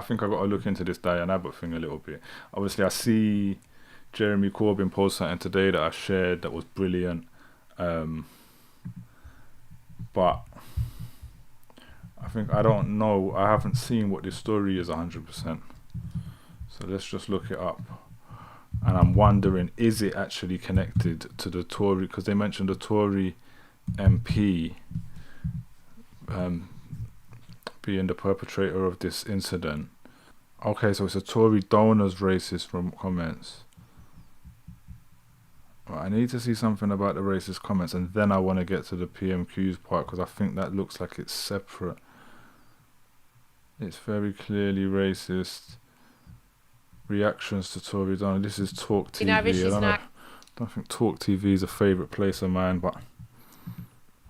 I think I've got to look into this Diane Abbott thing a little bit. Obviously, I see Jeremy Corbyn post something today that I shared that was brilliant. But I don't know. I haven't seen what this story is 100%. So let's just look it up. And I'm wondering, is it actually connected to the Tory? Because they mentioned the Tory MP being the perpetrator of this incident. Okay, so it's a Tory donor's racist from comments. Well, I need to see something about the racist comments, and then I want to get to the PMQs part, because I think that looks like it's separate. It's very clearly racist. Reactions to Tory donor. This is Talk TV. I don't think Talk TV is a favourite place of mine, but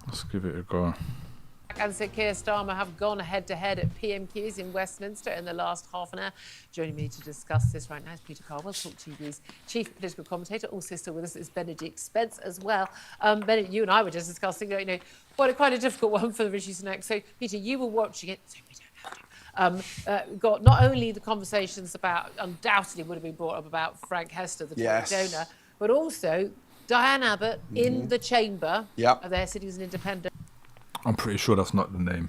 let's give it a go. And Sir Keir Starmer have gone head-to-head at PMQs in Westminster in the last half an hour. Joining me to discuss this right now is Peter Carwell, Talk TV's chief political commentator. Also still with us is Benedict Spence as well. Benedict, you and I were just discussing, quite a difficult one for the Rishi Sunak. So, Peter, you were watching it, so we don't have to. Got not only the conversations about, undoubtedly would have been brought up about Frank Hester, the Tory donor, but also Diane Abbott in the chamber. There sitting as an independent. I'm pretty sure that's not the name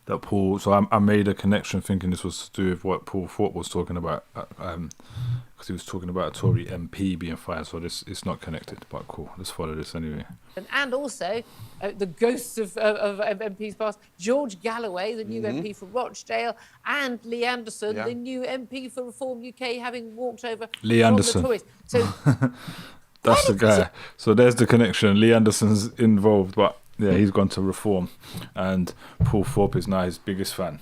that Paul. So I made a connection thinking this was to do with what Paul Thorpe was talking about, because he was talking about a Tory MP being fired. So it's not connected, but cool. Let's follow this anyway. And also the ghosts of MPs past, George Galloway, the new MP for Rochdale, and Lee Anderson, the new MP for Reform UK, having walked over Lee Anderson. The Tories. So that's the guy. So there's the connection. Lee Anderson's involved, but. Yeah, he's gone to Reform, and Paul Thorpe is now his biggest fan.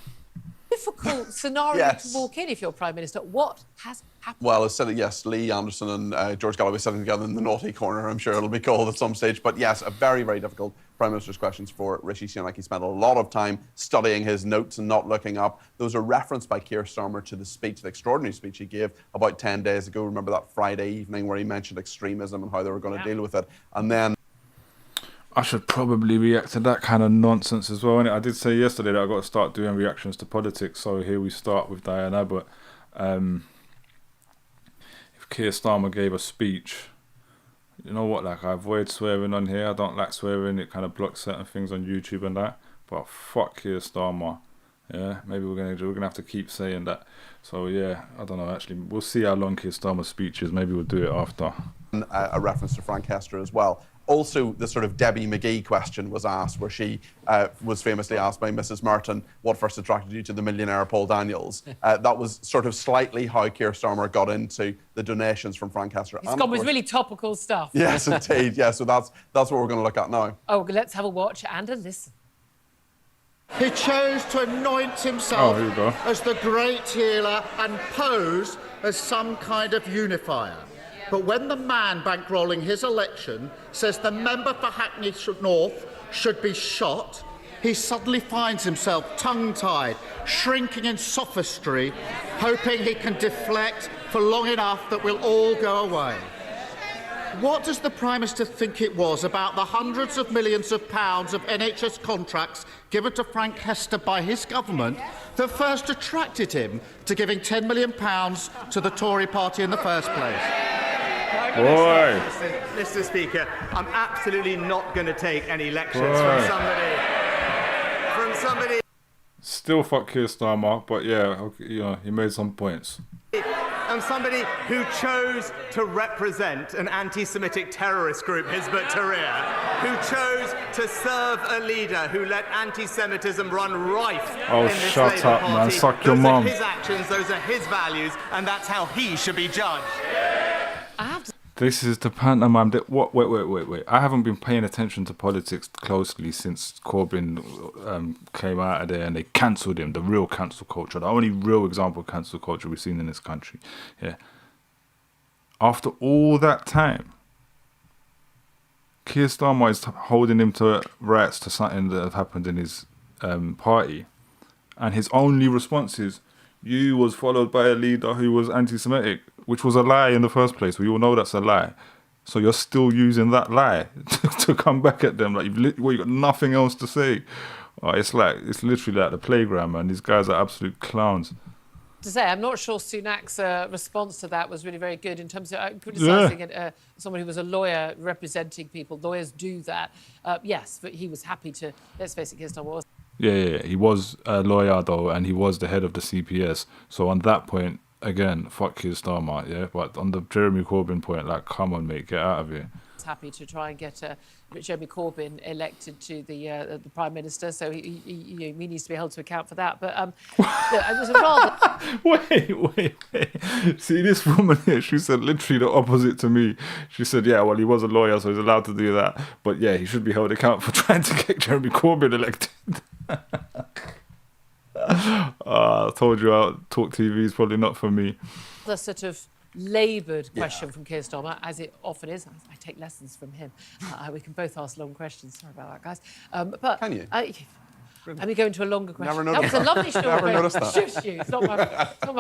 Difficult scenario to walk in if you're Prime Minister. What has happened? Well, it's said yes, Lee Anderson and George Galloway sitting together in the naughty corner, I'm sure it'll be called at some stage. But yes, a very, very difficult Prime Minister's questions for Rishi Sunak. He spent a lot of time studying his notes and not looking up. Those are referenced by Keir Starmer to the speech, the extraordinary speech he gave about 10 days ago. Remember that Friday evening where he mentioned extremism and how they were going to deal with it. And then I should probably react to that kind of nonsense as well. And I did say yesterday that I've got to start doing reactions to politics. So here we start with Diane Abbott. If Keir Starmer gave a speech, you know what, I avoid swearing on here. I don't like swearing. It kind of blocks certain things on YouTube and that. But fuck Keir Starmer. Yeah, maybe we're gonna have to keep saying that. So yeah, I don't know. Actually, we'll see how long Keir Starmer's speech is. Maybe we'll do it after. A reference to Frank Hester as well. Also, the sort of Debbie McGee question was asked, where she was famously asked by Mrs. Merton, what first attracted you to the millionaire Paul Daniels? That was sort of slightly how Keir Starmer got into the donations from Frank Hester. It's gone with really topical stuff. Yes, indeed. Yeah, so that's what we're going to look at now. Oh, let's have a watch and a listen. He chose to anoint himself as the great healer and pose as some kind of unifier. But when the man bankrolling his election says the member for Hackney North should be shot, he suddenly finds himself tongue-tied, shrinking in sophistry, hoping he can deflect for long enough that we'll all go away. What does the Prime Minister think it was about the hundreds of millions of pounds of NHS contracts given to Frank Hester by his government that first attracted him to giving £10 million to the Tory party in the first place? Boy. Mr. Speaker, I'm absolutely not going to take any lectures from somebody. Still fuck Keir Starmer, but yeah, he made some points. I'm somebody who chose to represent an anti-Semitic terrorist group, Hizb ut-Tahrir, who chose to serve a leader who let anti-Semitism run rife in this shut Labour up, Party. man. Suck your mum. Those are his actions, those are his values, and that's how he should be judged. This is the pantomime. Wait. I haven't been paying attention to politics closely since Corbyn came out of there and they cancelled him. The real cancel culture. The only real example of cancel culture we've seen in this country. Yeah. After all that time, Keir Starmer is holding him to rights to something that had happened in his party. And his only response is, you was followed by a leader who was anti-Semitic, which was a lie in the first place. We all know that's a lie. So you're still using that lie to come back at them. Like you've got nothing else to say. It's literally like the playground, man. These guys are absolute clowns. To say, I'm not sure Sunak's response to that was really very good in terms of criticising someone who was a lawyer representing people. Lawyers do that. Yes, but he was happy to, let's face it, Keir Starmer was. Yeah, he was a lawyer though, and he was the head of the CPS. So on that point, again, fuck Keir Starmer, yeah? But on the Jeremy Corbyn point, like, come on, mate, get out of here. Happy to try and get Jeremy Corbyn elected to the Prime Minister, so he needs to be held to account for that. But it was a rather... Wait. See, this woman here, she said literally the opposite to me. She said, yeah, well, he was a lawyer, so he's allowed to do that. But yeah, he should be held account for trying to get Jeremy Corbyn elected. I told you, Talk TV is probably not for me. The sort of laboured question from Keir Starmer, as it often is. I take lessons from him. We can both ask long questions. Sorry about that, guys. But can you? Let me go into a longer question. Never noticed that was a lovely short Never noticed that. Shush you. It's not my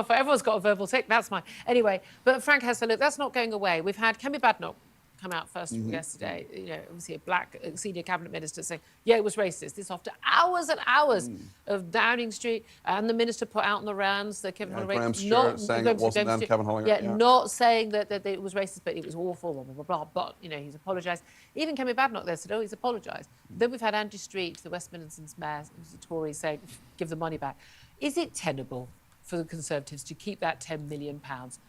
fault. Everyone's got a verbal tick. That's mine. Anyway, but Frank Hester, look, that's not going away. We've had Kemi Badenoch come out first from yesterday, obviously a black senior cabinet minister saying, yeah, it was racist. This after hours and hours of Downing Street, and the minister put out on the rounds that Kevin Hollingham not saying it wasn't them, Kevin Hollingham. Not saying that it was racist, but it was awful, blah, blah, blah, blah. But, he's apologised. Even Kemi Badenoch there said, he's apologised. Then we've had Andrew Street, the West Midlands mayor, who's a Tory, saying, give the money back. Is it tenable for the Conservatives to keep that £10 million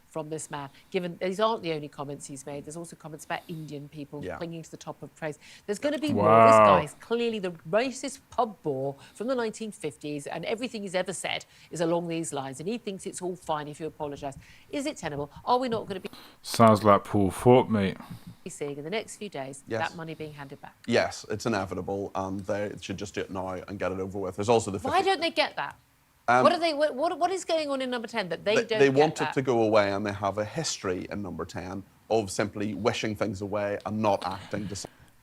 from this man, given these aren't the only comments he's made? There's also comments about Indian people clinging to the top of praise. There's going to be more. This guy's clearly the racist pub bore from the 1950s, and everything he's ever said is along these lines, and he thinks it's all fine if you apologise. Is it tenable? Are we not going to be... Sounds like Paul Thorpe, mate. ...seeing in the next few days that money being handed back? Yes, it's inevitable, and they should just do it now and get it over with. There's also the... Why don't they get that? What is going on in Number 10 that they don't get? They want it to go away, and they have a history in Number 10 of simply wishing things away and not acting.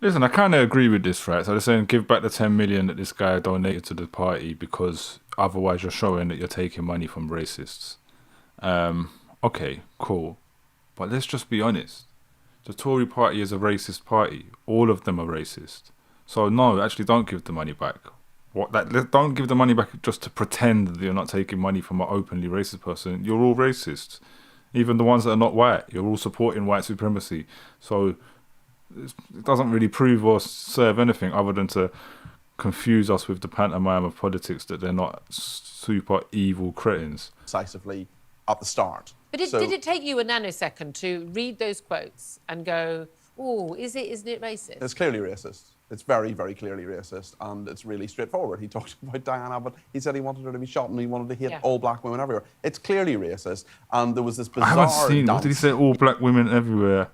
Listen, I kind of agree with this, right? So they're saying give back the 10 million that this guy donated to the party because otherwise you're showing that you're taking money from racists. Okay, cool. But let's just be honest. The Tory party is a racist party. All of them are racist. So no, actually don't give the money back. Don't give the money back just to pretend that you're not taking money from an openly racist person. You're all racists. Even the ones that are not white. You're all supporting white supremacy. So it doesn't really prove or serve anything other than to confuse us with the pantomime of politics that they're not super evil cretins. Decisively at the start. But did it take you a nanosecond to read those quotes and go, isn't it racist? It's clearly racist. It's very, very clearly racist, and it's really straightforward. He talked about Diane Abbott. He said he wanted her to be shot and he wanted to hate all black women everywhere. It's clearly racist, and there was this bizarre... I haven't seen... What did he say? All black women everywhere.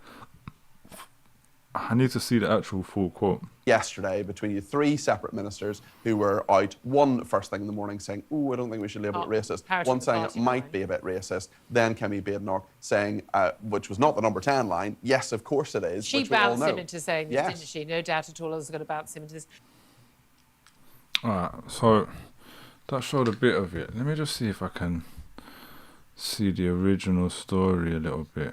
I need to see the actual full quote. Yesterday, between three separate ministers who were out, one first thing in the morning saying, I don't think we should label it racist. One saying it might be a bit racist. Then Kemi Badenoch saying, which was not the Number 10 line, yes, of course it is. She bounced him into saying this, didn't she? No doubt at all I was going to bounce him into this. All right, so that showed a bit of it. Let me just see if I can see the original story a little bit.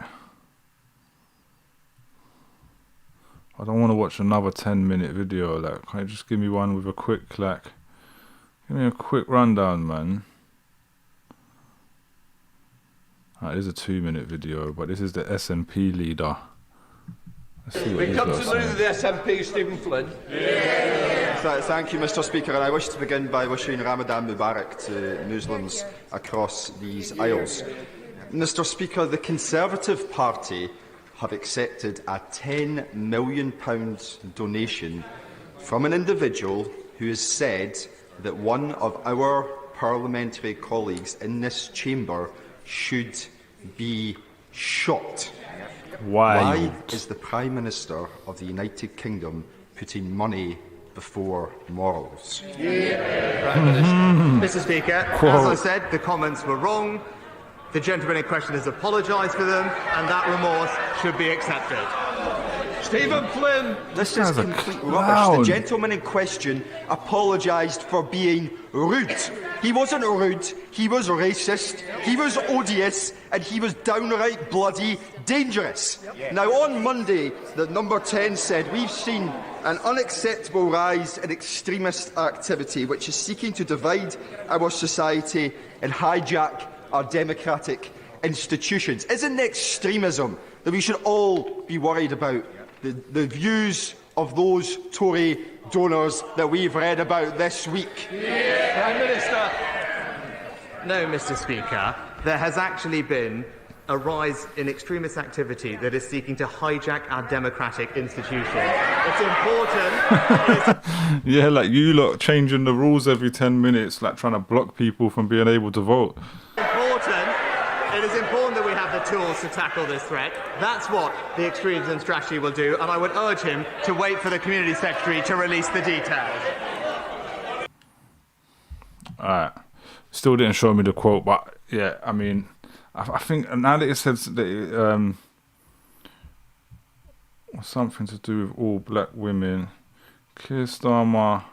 I don't want to watch another 10-minute video. Like, can you just give me one with a quick give me a quick rundown, man. It is a 2-minute video, but this is the SNP leader. Let's see what we come to the leader of the SNP, Stephen Flynn. Yeah. Thank you, Mr. Speaker, and I wish to begin by wishing Ramadan Mubarak to Muslims across these aisles. Mr. Speaker, the Conservative Party have accepted a £10 million donation from an individual who has said that one of our parliamentary colleagues in this chamber should be shot. Why is the Prime Minister of the United Kingdom putting money before morals? Mr. Speaker, as I said, the comments were wrong. The gentleman in question has apologised for them, and that remorse should be accepted. Stephen Flynn! This is complete rubbish. The gentleman in question apologised for being rude. He wasn't rude, he was racist, he was odious, and he was downright bloody dangerous. Now, on Monday, the Number 10 said, we've seen an unacceptable rise in extremist activity which is seeking to divide our society and hijack our democratic institutions? Isn't it extremism that we should all be worried about the views of those Tory donors that we've read about this week? Prime Minister. No, Mr. Speaker. There has actually been a rise in extremist activity that is seeking to hijack our democratic institutions. It's important. Yeah, like you lot changing the rules every 10 minutes, like trying to block people from being able to vote. It is important that we have the tools to tackle this threat. That's what the extremism strategy will do, and I would urge him to wait for the Community Secretary to release the details. Alright. Still didn't show me the quote, but yeah, I mean, I think now that it says that it, something to do with all black women, Keir Starmer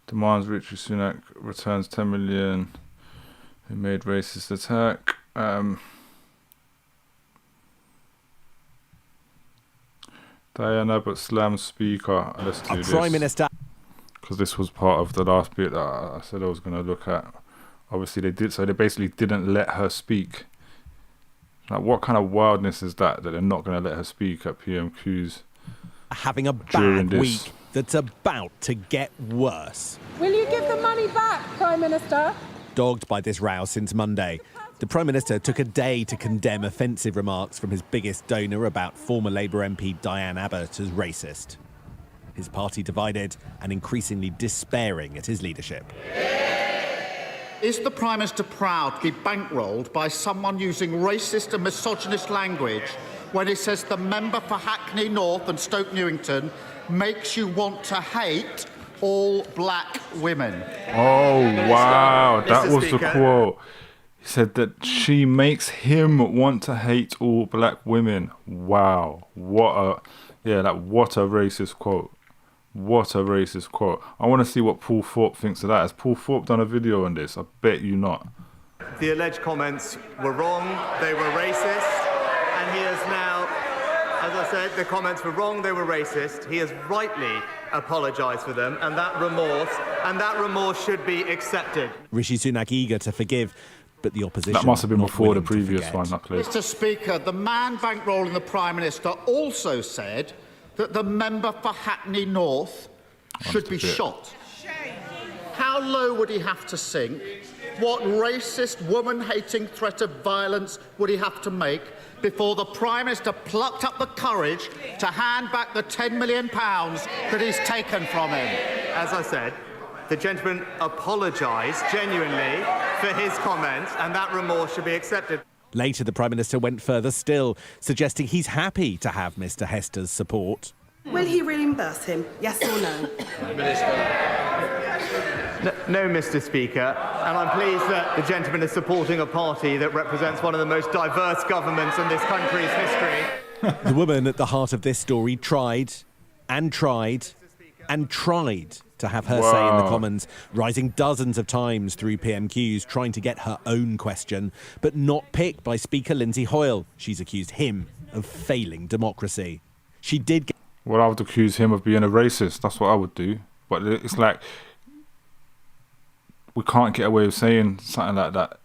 demands Rishi Sunak returns 10 million who made racist attack. Diane Abbott slams speaker. Let's do this. Prime Minister. Because this was part of the last bit that I said I was going to look at. Obviously they did, so they basically didn't let her speak. Like, what kind of wildness is that they're not going to let her speak at PMQs? Having a bad week that's about to get worse. Will you give the money back, Prime Minister? Dogged by this row since Monday, the Prime Minister took a day to condemn offensive remarks from his biggest donor about former Labour MP Diane Abbott as racist. His party divided and increasingly despairing at his leadership. Is the Prime Minister proud to be bankrolled by someone using racist and misogynist language when he says the member for Hackney North and Stoke Newington makes you want to hate all black women? Oh, wow. That was the quote. He said that she makes him want to hate all black women. Wow. What a racist quote. What a racist quote. I want to see what Paul Thorpe thinks of that. Has Paul Thorpe done a video on this? I bet you not. The alleged comments were wrong, they were racist, and he has now, as I said, the comments were wrong, they were racist. He has rightly apologised for them, and that remorse should be accepted. Rishi Sunak eager to forgive, but the opposition... That must have been before the previous one, not clear. Mr. Speaker, the man bankrolling the Prime Minister also said that the member for Hackney North should be shot. How low would he have to sink? What racist, woman-hating threat of violence would he have to make before the Prime Minister plucked up the courage to hand back the £10 million that he's taken from him? As I said, the gentleman apologised genuinely for his comments, and that remorse should be accepted. Later, the Prime Minister went further still, suggesting he's happy to have Mr Hester's support. Will he reimburse him, yes or no? No, Mr Speaker, and I'm pleased that the gentleman is supporting a party that represents one of the most diverse governments in this country's history. The woman at the heart of this story tried and tried and tried to have her say in the Commons, rising dozens of times through PMQs, trying to get her own question, but not picked by Speaker Lindsay Hoyle. She's accused him of failing democracy. She did get... Well, I would accuse him of being a racist. That's what I would do. But it's like, we can't get away with saying something like that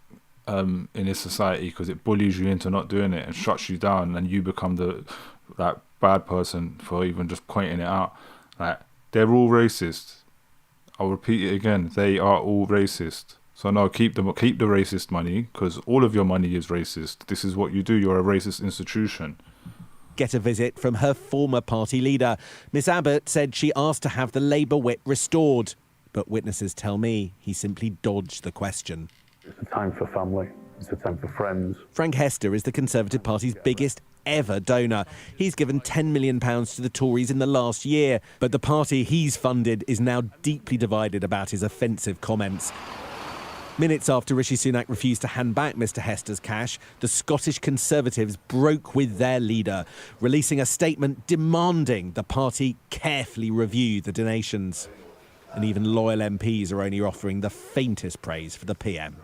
in this society because it bullies you into not doing it and shuts you down, and you become the bad person for even just pointing it out. Like, they're all racist. I'll repeat it again. They are all racist. So no, keep the racist money, because all of your money is racist. This is what you do. You're a racist institution. Get a visit from her former party leader. Miss Abbott said she asked to have the Labour whip restored, but witnesses tell me he simply dodged the question. It's a time for family. It's a time for friends. Frank Hester is the Conservative Party's biggest ever donor. He's given £10 million to the Tories in the last year, but the party he's funded is now deeply divided about his offensive comments. Minutes after Rishi Sunak refused to hand back Mr Hester's cash, the Scottish Conservatives broke with their leader, releasing a statement demanding the party carefully review the donations. And even loyal MPs are only offering the faintest praise for the PM.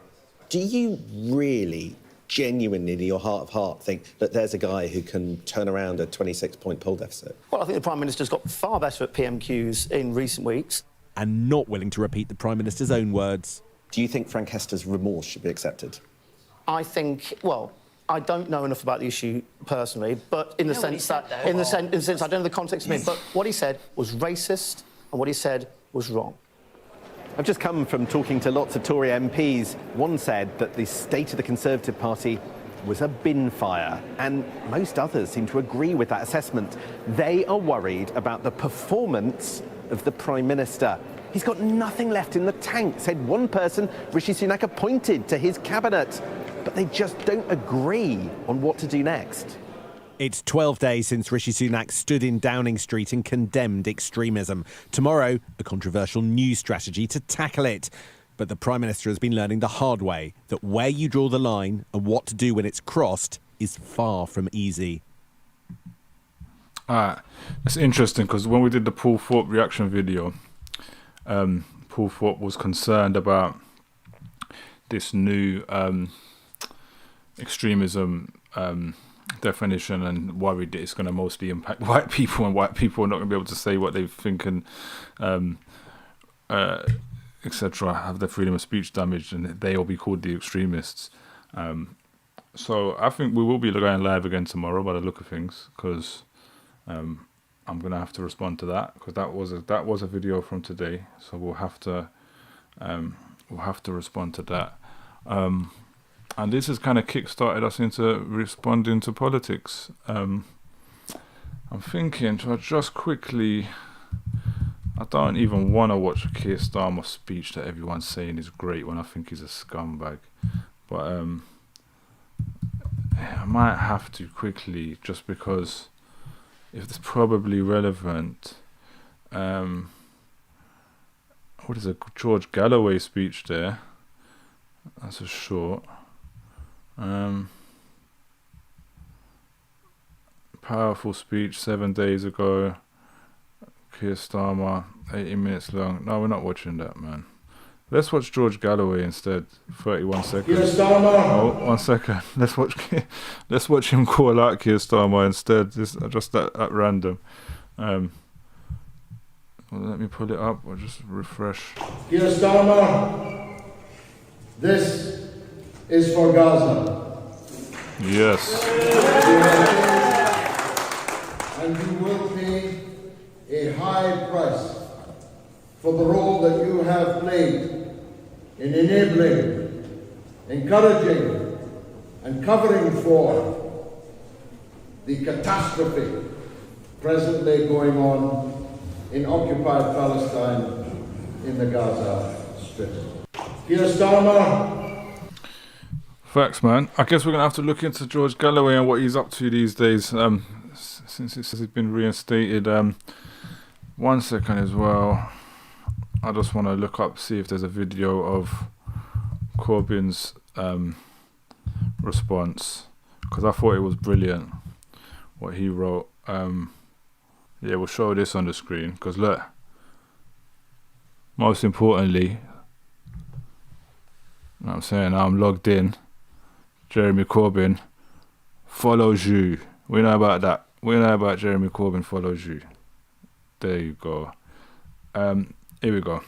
Do you really, genuinely, in your heart of heart, think that there's a guy who can turn around a 26-point poll deficit? Well, I think the Prime Minister's got far better at PMQs in recent weeks. And not willing to repeat the Prime Minister's own words. Do you think Frank Hester's remorse should be accepted? I think, well, I don't know enough about the issue personally, but in the sense that, in the sense, I don't know the context of it, but what he said was racist, and what he said was wrong. I've just come from talking to lots of Tory MPs. One said that the state of the Conservative Party was a bin fire, and most others seem to agree with that assessment. They are worried about the performance of the Prime Minister. He's got nothing left in the tank, said one person Rishi Sunak appointed to his cabinet. But they just don't agree on what to do next. It's 12 days since Rishi Sunak stood in Downing Street and condemned extremism. Tomorrow, a controversial new strategy to tackle it. But the Prime Minister has been learning the hard way that where you draw the line and what to do when it's crossed is far from easy. It's interesting because when we did the Paul Thorpe reaction video, Paul Thorpe was concerned about this new extremism definition and worried that it's going to mostly impact white people, and white people are not going to be able to say what they think and etc., have their freedom of speech damaged, and they will be called the extremists. So I think we will be going live again tomorrow by the look of things, because I'm going to have to respond to that, because that was a video from today, so we'll have to respond to that. And this has kind of kick-started us into responding to politics. I'm thinking to just quickly, I don't even want to watch a Keir Starmer speech that everyone's saying is great when I think he's a scumbag. But I might have to quickly, just because if it's probably relevant. What is a George Galloway speech there? That's a short. Powerful speech 7 days ago. Keir Starmer, 80 minutes long. No, we're not watching that, man. Let's watch George Galloway instead. 31 seconds. Keir Starmer. Oh, 1 second. Let's watch him call out Keir Starmer instead. Just at random. Well, let me pull it up or just refresh. Keir Starmer, this is for Gaza. Yes. And you will pay a high price for the role that you have played in enabling, encouraging, and covering for the catastrophe presently going on in occupied Palestine in the Gaza Strip. Keir Starmer. Facts, man. I guess we're going to have to look into George Galloway and what he's up to these days, since it says he's been reinstated. 1 second as well. I just want to look up, see if there's a video of Corbyn's response, because I thought it was brilliant what he wrote. Yeah, we'll show this on the screen, because look, most importantly, you know what I'm saying, I'm logged in. Jeremy Corbyn follows you. We know about that. We know about Jeremy Corbyn follows you. There you go. Here we go.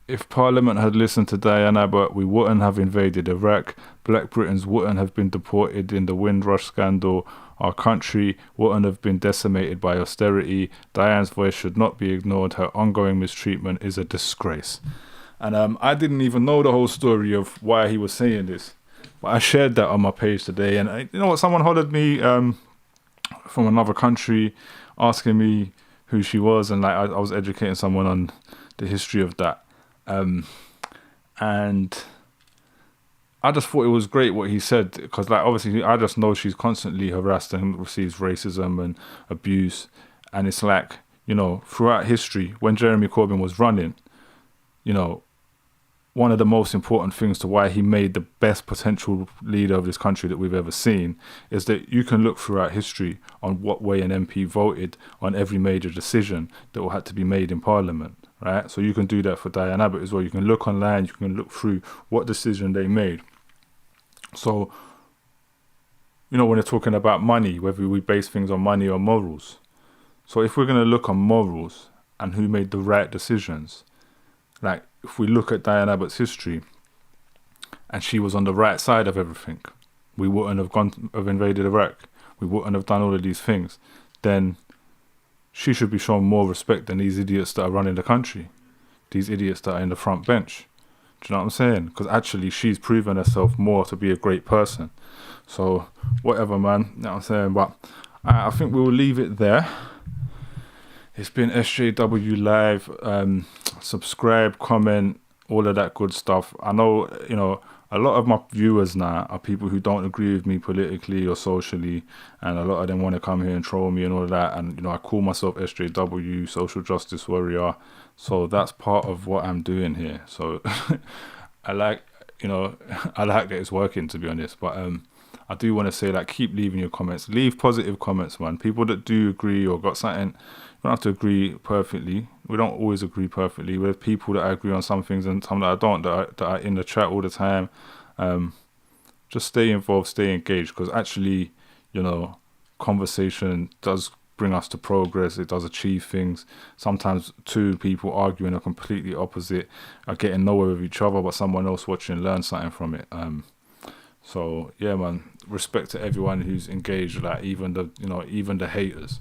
If Parliament had listened to Diane Abbott, we wouldn't have invaded Iraq. Black Britons wouldn't have been deported in the Windrush scandal. Our country wouldn't have been decimated by austerity. Diane's voice should not be ignored. Her ongoing mistreatment is a disgrace. And I didn't even know the whole story of why he was saying this, but I shared that on my page today. And you know what? Someone hollered me from another country, asking me who she was, and like I was educating someone on the history of that. And I just thought it was great what he said, because like obviously I just know she's constantly harassed and receives racism and abuse, and it's like, you know, throughout history when Jeremy Corbyn was running, you know, one of the most important things to why he made the best potential leader of this country that we've ever seen is that you can look throughout history on what way an MP voted on every major decision that will have to be made in Parliament, right? So you can do that for Diane Abbott as well. You can look online, you can look through what decision they made. So, you know, when they're talking about money, whether we base things on money or morals. So if we're going to look on morals and who made the right decisions, like if we look at Diane Abbott's history, and she was on the right side of everything, we wouldn't have invaded Iraq. We wouldn't have done all of these things. Then she should be shown more respect than these idiots that are running the country, these idiots that are in the front bench. Do you know what I'm saying? Because actually she's proven herself more to be a great person. So whatever, man. You know what I'm saying? But I think we will leave it there. It's been SJW Live. Subscribe, comment, all of that good stuff. I know, you know, a lot of my viewers now are people who don't agree with me politically or socially, and a lot of them want to come here and troll me and all of that. And, you know, I call myself SJW, social justice warrior. So that's part of what I'm doing here. So I like that it's working, to be honest. But I do want to say, like, keep leaving your comments. Leave positive comments, man. People that do agree or got something, you don't have to agree perfectly. We don't always agree perfectly. We have people that I agree on some things and some that I don't, that are in the chat all the time. Just stay involved, stay engaged, because actually, you know, conversation does bring us to progress. It does achieve things. Sometimes two people arguing are completely opposite, are getting nowhere with each other, but someone else watching learns something from it. So yeah, man, respect to everyone who's engaged, like even the haters.